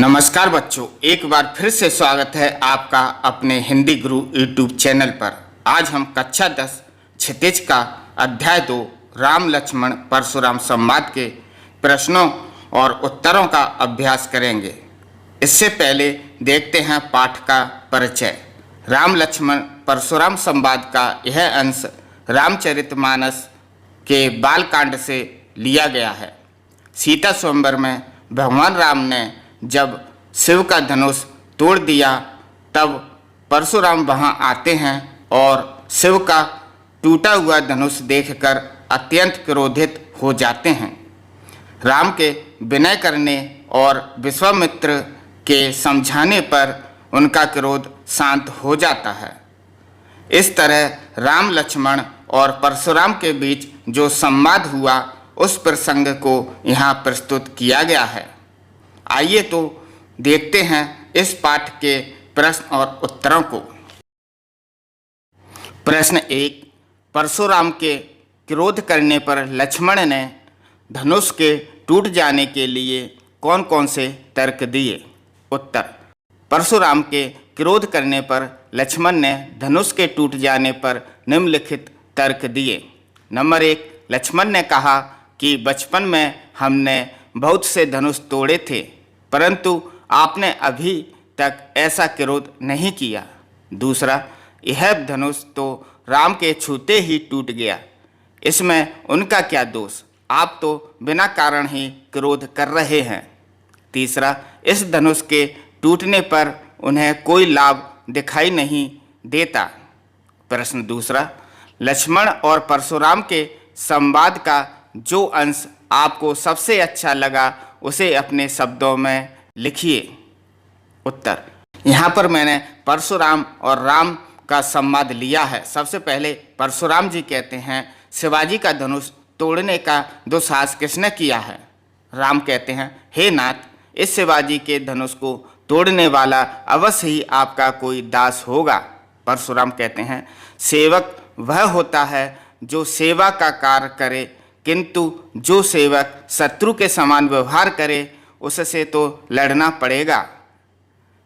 नमस्कार बच्चों, एक बार फिर से स्वागत है आपका अपने हिंदी गुरु यूट्यूब चैनल पर। आज हम कक्षा 10 क्षितिज का अध्याय 2 राम लक्ष्मण परशुराम संवाद के प्रश्नों और उत्तरों का अभ्यास करेंगे। इससे पहले देखते हैं पाठ का परिचय। राम लक्ष्मण परशुराम संवाद का यह अंश रामचरितमानस के बालकांड से लिया गया है। सीता स्वयंवर में भगवान राम ने जब शिव का धनुष तोड़ दिया तब परशुराम वहां आते हैं और शिव का टूटा हुआ धनुष देखकर अत्यंत क्रोधित हो जाते हैं। राम के विनय करने और विश्वामित्र के समझाने पर उनका क्रोध शांत हो जाता है। इस तरह राम लक्ष्मण और परशुराम के बीच जो संवाद हुआ उस प्रसंग को यहाँ प्रस्तुत किया गया है। आइए तो देखते हैं इस पाठ के प्रश्न और उत्तरों को। प्रश्न 1, परशुराम के क्रोध करने पर लक्ष्मण ने धनुष के टूट जाने के लिए कौन कौन से तर्क दिए? उत्तर, परशुराम के क्रोध करने पर लक्ष्मण ने धनुष के टूट जाने पर निम्नलिखित तर्क दिए। नंबर 1, लक्ष्मण ने कहा कि बचपन में हमने बहुत से धनुष तोड़े थे, परंतु आपने अभी तक ऐसा क्रोध नहीं किया। दूसरा, यह धनुष तो राम के छूते ही टूट गया, इसमें उनका क्या दोष? आप तो बिना कारण ही क्रोध कर रहे हैं। तीसरा, इस धनुष के टूटने पर उन्हें कोई लाभ दिखाई नहीं देता। प्रश्न दूसरा, लक्ष्मण और परशुराम के संवाद का जो अंश आपको सबसे अच्छा लगा उसे अपने शब्दों में लिखिए। उत्तर, यहाँ पर मैंने परशुराम और राम का संवाद लिया है। सबसे पहले परशुराम जी कहते हैं, शिवाजी का धनुष तोड़ने का दुस्साहस किसने किया है? राम कहते हैं, हे नाथ, इस शिवाजी के धनुष को तोड़ने वाला अवश्य ही आपका कोई दास होगा। परशुराम कहते हैं, सेवक वह होता है जो सेवा का कार्य करे, किंतु जो सेवक शत्रु के समान व्यवहार करे उससे तो लड़ना पड़ेगा।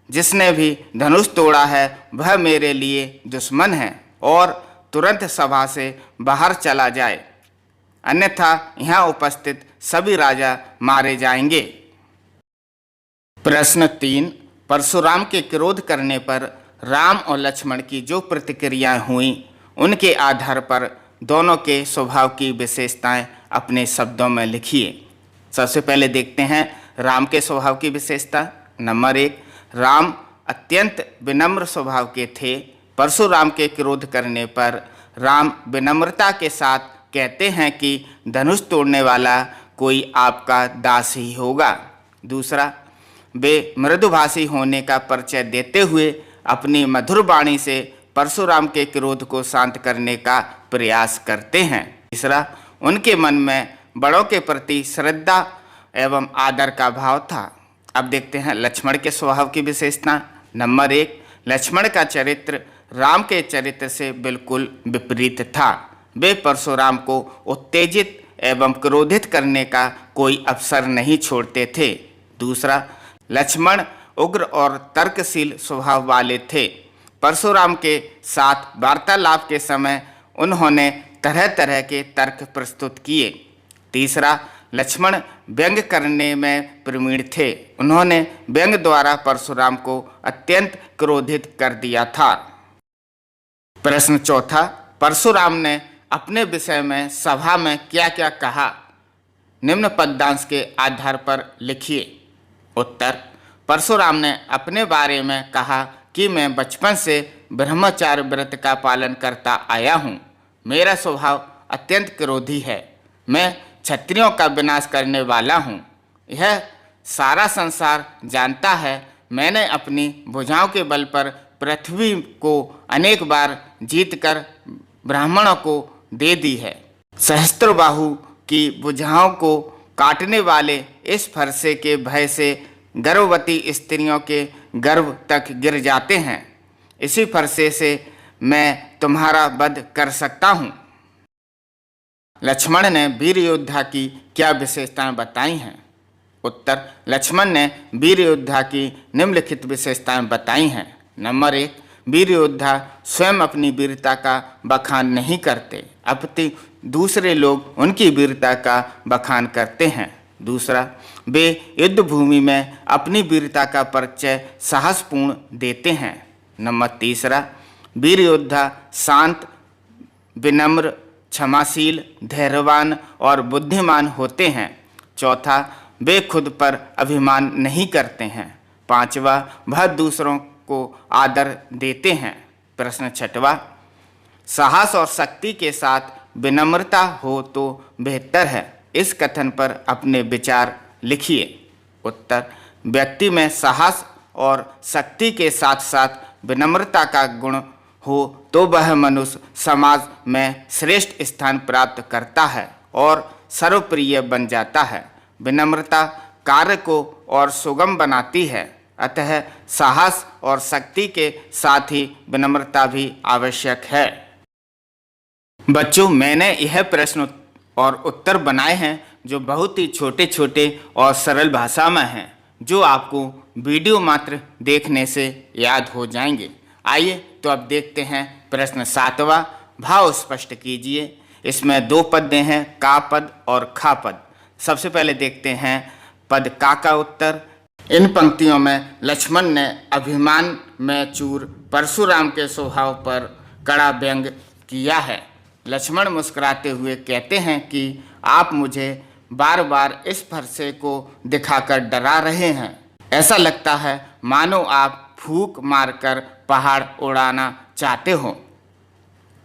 जिसने भी धनुष तोड़ा है वह मेरे लिए दुश्मन है और तुरंत सभा से बाहर चला जाए, अन्यथा यहाँ उपस्थित सभी राजा मारे जाएंगे। प्रश्न 3, परशुराम के क्रोध करने पर राम और लक्ष्मण की जो प्रतिक्रियाएं हुई उनके आधार पर दोनों के स्वभाव की विशेषताएं अपने शब्दों में लिखिए। सबसे पहले देखते हैं राम के स्वभाव की विशेषता। नंबर 1, राम अत्यंत विनम्र स्वभाव के थे। परशुराम के क्रोध करने पर राम विनम्रता के साथ कहते हैं कि धनुष तोड़ने वाला कोई आपका दास ही होगा। दूसरा, वे मृदुभाषी होने का परिचय देते हुए अपनी मधुर वाणी से परशुराम के क्रोध को शांत करने का प्रयास करते हैं। तीसरा, उनके मन में बड़ों के प्रति श्रद्धा एवं आदर का भाव था। अब देखते हैं लक्ष्मण के स्वभाव की विशेषता। नंबर 1, लक्ष्मण का चरित्र राम के चरित्र से बिल्कुल विपरीत था। वे परशुराम को उत्तेजित एवं क्रोधित करने का कोई अवसर नहीं छोड़ते थे। दूसरा, लक्ष्मण उग्र और तर्कशील स्वभाव वाले थे। परशुराम के साथ वार्तालाप के समय उन्होंने तरह तरह के तर्क प्रस्तुत किए। तीसरा, लक्ष्मण व्यंग करने में प्रवीण थे। उन्होंने व्यंग द्वारा परशुराम को अत्यंत क्रोधित कर दिया था। प्रश्न चौथा, परशुराम ने अपने विषय में सभा में क्या क्या कहा? निम्न पद्यांश के आधार पर लिखिए। उत्तर, परशुराम ने अपने बारे में कहा कि मैं बचपन से ब्रह्मचार्य व्रत का पालन करता आया हूँ। मेरा स्वभाव अत्यंत क्रोधी है। मैं क्षत्रियों का विनाश करने वाला हूँ। यह सारा संसार जानता है। मैंने अपनी भुजाओं के बल पर पृथ्वी को अनेक बार जीतकर ब्राह्मणों को दे दी है। सहस्त्रबाहु की भुजाओं को काटने वाले इस फरसे के भय से गर्भवती स्त्रियों के गर्भ तक गिर जाते हैं। इसी फरसे से मैं तुम्हारा वध कर सकता हूँ। लक्ष्मण ने वीर योद्धा की क्या विशेषताएं बताई हैं? उत्तर, लक्ष्मण ने वीर योद्धा की निम्नलिखित विशेषताएं बताई हैं। नंबर 1, वीर योद्धा स्वयं अपनी वीरता का बखान नहीं करते, अपितु दूसरे लोग उनकी वीरता का बखान करते हैं। दूसरा, वे युद्ध भूमि में अपनी वीरता का परिचय साहसपूर्ण देते हैं। नंबर तीसरा, वीर योद्धा शांत, विनम्र, क्षमाशील, धैर्यवान और बुद्धिमान होते हैं। चौथा, वे खुद पर अभिमान नहीं करते हैं। पांचवा, वह दूसरों को आदर देते हैं। प्रश्न छठवां, साहस और शक्ति के साथ विनम्रता हो तो बेहतर है। इस कथन पर अपने विचार लिखिए। उत्तर, व्यक्ति में साहस और शक्ति के साथ साथ विनम्रता का गुण हो तो वह मनुष्य समाज में श्रेष्ठ स्थान प्राप्त करता है और सर्वप्रिय बन जाता है। विनम्रता कार्य को और सुगम बनाती है, अतः साहस और शक्ति के साथ ही विनम्रता भी आवश्यक है। बच्चों, मैंने यह प्रश्न और उत्तर बनाए हैं जो बहुत ही छोटे छोटे और सरल भाषा में हैं, जो आपको वीडियो मात्र देखने से याद हो जाएंगे। आइए तो अब देखते हैं प्रश्न 7वां, भाव स्पष्ट कीजिए। इसमें 2 पद हैं, का पद और खा पद। सबसे पहले देखते हैं पद का उत्तर। इन पंक्तियों में लक्ष्मण ने अभिमान में चूर परशुराम के स्वभाव पर कड़ा व्यंग किया है। लक्ष्मण मुस्कुराते हुए कहते हैं कि आप मुझे बार बार इस फरसे को दिखाकर डरा रहे हैं। ऐसा लगता है मानो आप फूंक मारकर पहाड़ उड़ाना चाहते हो।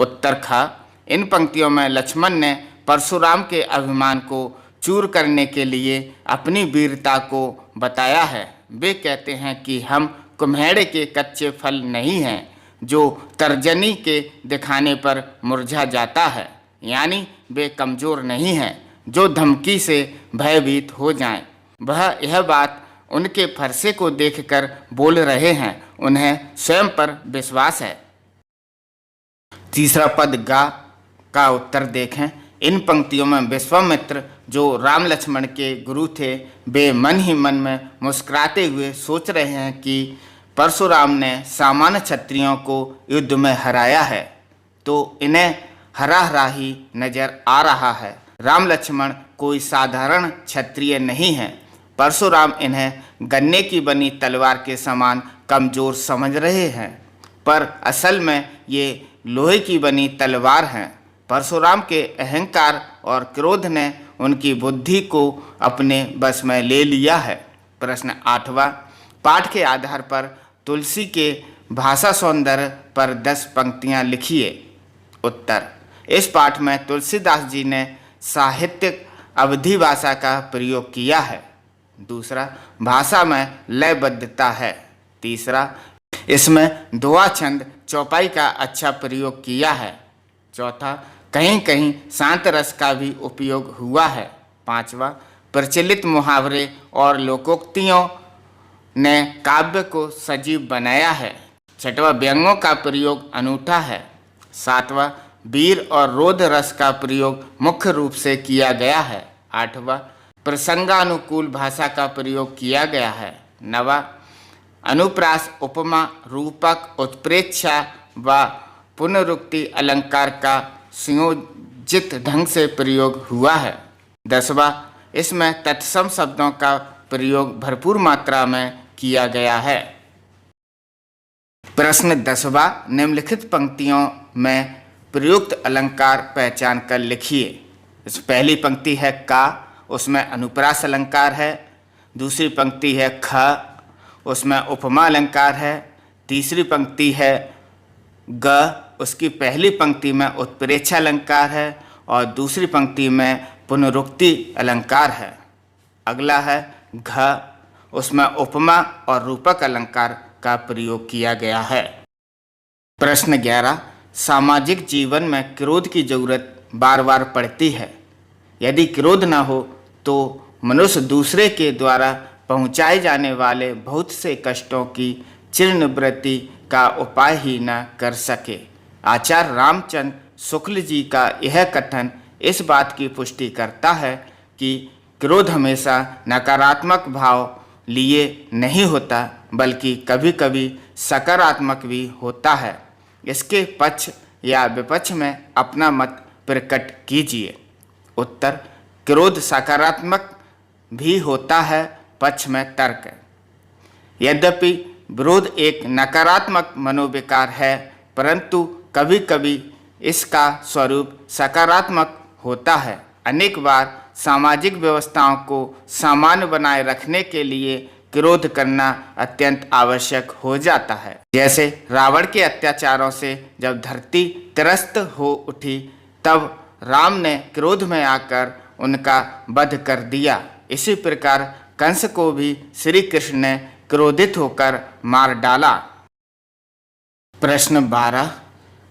उत्तर खा, इन पंक्तियों में लक्ष्मण ने परशुराम के अभिमान को चूर करने के लिए अपनी वीरता को बताया है। वे कहते हैं कि हम कुम्हेड़े के कच्चे फल नहीं हैं जो तर्जनी के दिखाने पर मुरझा जाता है, यानी वे कमज़ोर नहीं हैं जो धमकी से भयभीत हो जाएं। वह यह बात उनके फरसे को देखकर बोल रहे हैं, उन्हें स्वयं पर विश्वास है। तीसरा पद गा का उत्तर देखें। इन पंक्तियों में विश्वामित्र जो राम लक्ष्मण के गुरु थे, वे मन ही मन में मुस्कुराते हुए सोच रहे हैं कि परशुराम ने सामान्य क्षत्रियों को युद्ध में हराया है, तो इन्हें हरा हरा ही नजर आ रहा है। राम लक्ष्मण कोई साधारण क्षत्रिय नहीं है। परशुराम इन्हें गन्ने की बनी तलवार के समान कमज़ोर समझ रहे हैं, पर असल में ये लोहे की बनी तलवार हैं। परशुराम के अहंकार और क्रोध ने उनकी बुद्धि को अपने बस में ले लिया है। प्रश्न 8वां, पाठ के आधार पर तुलसी के भाषा सौंदर्य पर 10 पंक्तियां लिखिए। उत्तर, इस पाठ में तुलसीदास जी ने साहित्यिक अवधि भाषा का प्रयोग किया है। दूसरा, भाषा में लयबद्धता है। तीसरा, इसमें दोहा छंद चौपाई का अच्छा प्रयोग किया है। चौथा, कहीं कहीं शांत रस का भी उपयोग हुआ है। पांचवा, प्रचलित मुहावरे और लोकोक्तियों ने काव्य को सजीव बनाया है। छठवां, व्यंग्यों का प्रयोग अनूठा है। सातवां, वीर और रोध रस का प्रयोग मुख्य रूप से किया गया है। आठवां, प्रसंगानुकूल भाषा का प्रयोग किया गया है। नवा, अनुप्रास, उपमा, रूपक, उत्प्रेक्षा व पुनरुक्ति अलंकार का संयोजित ढंग से प्रयोग हुआ है। 10वां, इसमें तत्सम शब्दों का प्रयोग भरपूर मात्रा में किया गया है। प्रश्न 10वां, निम्नलिखित पंक्तियों में प्रयुक्त अलंकार पहचान कर लिखिए। इस पहली पंक्ति है का, उसमें अनुप्रास अलंकार है। दूसरी पंक्ति है ख, उसमें उपमा अलंकार है। तीसरी पंक्ति है ग, उसकी पहली पंक्ति में उत्प्रेक्षा अलंकार है और दूसरी पंक्ति में पुनरुक्ति अलंकार है। अगला है घ, उसमें उपमा और रूपक अलंकार का प्रयोग किया गया है। प्रश्न 11, सामाजिक जीवन में क्रोध की जरूरत बार बार पड़ती है। यदि क्रोध न हो तो मनुष्य दूसरे के द्वारा पहुंचाए जाने वाले बहुत से कष्टों की चिरनिवृत्ति का उपाय ही न कर सके। आचार्य रामचंद्र शुक्ल जी का यह कथन इस बात की पुष्टि करता है कि क्रोध हमेशा नकारात्मक भाव लिए नहीं होता, बल्कि कभी कभी सकारात्मक भी होता है। इसके पक्ष या विपक्ष में अपना मत प्रकट कीजिए। उत्तर: क्रोध सकारात्मक भी होता है। पक्ष में तर्क: यद्यपि विरोध एक नकारात्मक मनोविकार है, परंतु कभी कभी इसका स्वरूप सकारात्मक होता है। अनेक बार सामाजिक व्यवस्थाओं को सामान्य बनाए रखने के लिए क्रोध करना अत्यंत आवश्यक हो जाता है। जैसे रावण के अत्याचारों से जब धरती त्रस्त हो उठी, तब राम ने क्रोध में आकर उनका वध कर दिया। इसी प्रकार कंस को भी श्री कृष्ण ने क्रोधित होकर मार डाला। प्रश्न 12।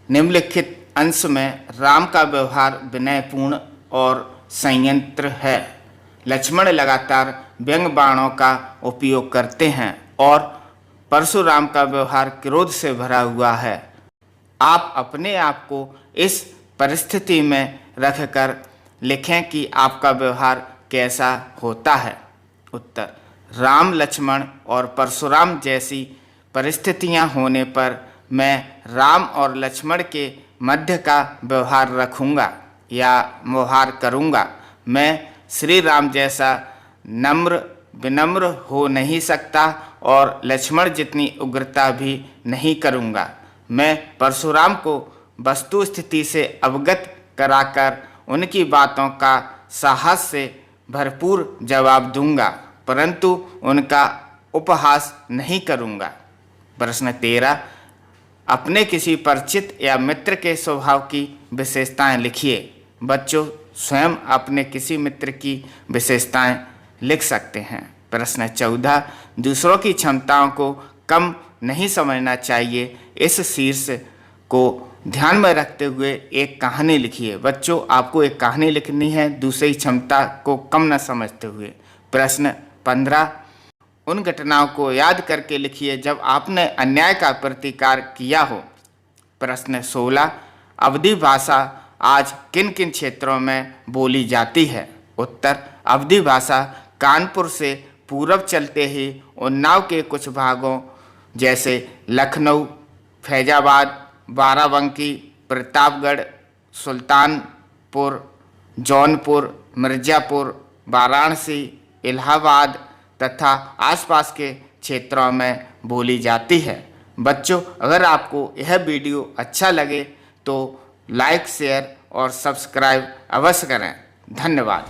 निम्नलिखित अंश में राम का व्यवहार विनयपूर्ण और संयंत्र है। लक्ष्मण लगातार व्यंग बाणों का उपयोग करते हैं और परशुराम का व्यवहार क्रोध से भरा हुआ है। आप अपने आप को इस परिस्थिति में रखकर लिखें कि आपका व्यवहार कैसा होता है। उत्तर: राम, लक्ष्मण और परशुराम जैसी परिस्थितियां होने पर मैं राम और लक्ष्मण के मध्य का व्यवहार रखूंगा या व्यवहार करूंगा। मैं श्री राम जैसा नम्र विनम्र हो नहीं सकता और लक्ष्मण जितनी उग्रता भी नहीं करूंगा। मैं परशुराम को वस्तु स्थिति से अवगत कराकर उनकी बातों का साहस से भरपूर जवाब दूंगा, परंतु उनका उपहास नहीं करूंगा। प्रश्न 13। अपने किसी परिचित या मित्र के स्वभाव की विशेषताएं लिखिए। बच्चों स्वयं अपने किसी मित्र की विशेषताएं लिख सकते हैं। प्रश्न 14। दूसरों की क्षमताओं को कम नहीं समझना चाहिए। इस शीर्ष को ध्यान में रखते हुए एक कहानी लिखिए। बच्चों आपको एक कहानी लिखनी है दूसरी क्षमता को कम न समझते हुए। प्रश्न 15। उन घटनाओं को याद करके लिखिए जब आपने अन्याय का प्रतिकार किया हो। प्रश्न 16। अवधी भाषा आज किन किन क्षेत्रों में बोली जाती है। उत्तर: अवधी भाषा कानपुर से पूरब चलते ही उन्नाव के कुछ भागों जैसे लखनऊ, फैजाबाद, बाराबंकी, प्रतापगढ़, सुल्तानपुर, जौनपुर, मिर्ज़ापुर, वाराणसी, इलाहाबाद तथा आसपास के क्षेत्रों में बोली जाती है। बच्चों अगर आपको यह वीडियो अच्छा लगे तो लाइक, शेयर और सब्सक्राइब अवश्य करें। धन्यवाद।